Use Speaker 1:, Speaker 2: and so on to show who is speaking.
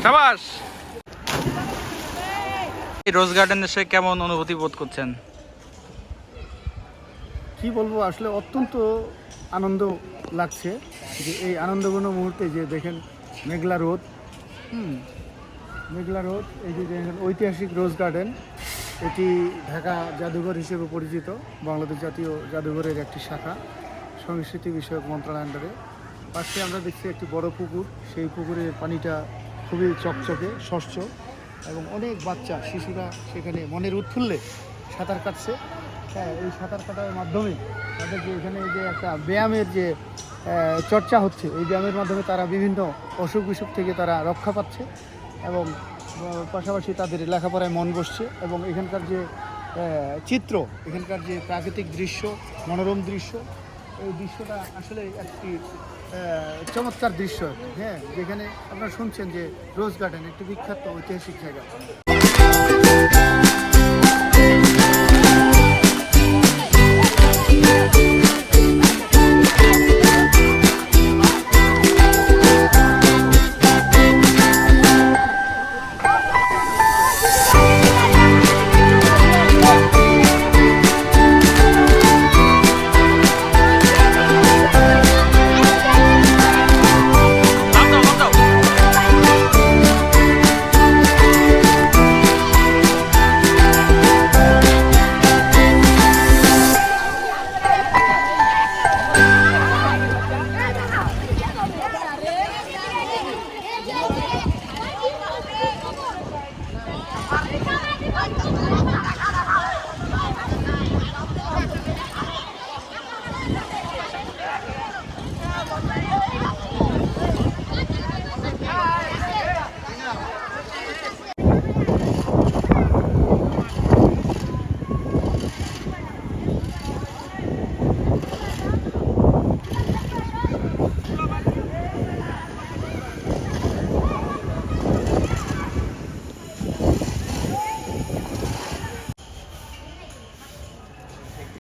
Speaker 1: সাবাস। এই রোজ গার্ডেনে এসে কেমন অনুভূতি বোধ করছেন?
Speaker 2: কি বলবো, আসলে অত্যন্ত আনন্দ লাগছে যে এই আনন্দঘন মুহূর্তে যে দেখেন মেঘলা রোদ, মেঘলা রোদ, এই যে দেখেন ঐতিহাসিক রোজ গার্ডেন, এটি ঢাকা জাদুঘর হিসেবে পরিচিত, বাংলাদেশ জাতীয় জাদুঘরের একটি শাখা, সংস্কৃতি বিষয়ক মন্ত্রণালয়ের আন্ডারে। পাশে আমরা দেখছি একটি বড় পুকুর, সেই পুকুরের পানিটা খুবই চকচকে স্বচ্ছ এবং অনেক বাচ্চা শিশুরা সেখানে মনের উৎফুল্লে সাঁতার কাটছে। হ্যাঁ, এই সাঁতার কাটার মাধ্যমে তাদের যে এখানে যে একটা ব্যায়ামের যে চর্চা হচ্ছে, এই ব্যায়ামের মাধ্যমে তারা বিভিন্ন অসুখ বিসুখ থেকে তারা রক্ষা পাচ্ছে এবং পাশাপাশি তাদের লেখাপড়ায় মন বসছে। এবং এখানকার যে চিত্র, এখানকার যে প্রাকৃতিক দৃশ্য, মনোরম দৃশ্য, এই দৃশ্যটা আসলে একটি চমৎকার দৃশ্য। হ্যাঁ, যেখানে আপনারা শুনছেন যে রোজ গার্ডেন একটি বিখ্যাত ঐতিহাসিক জায়গা।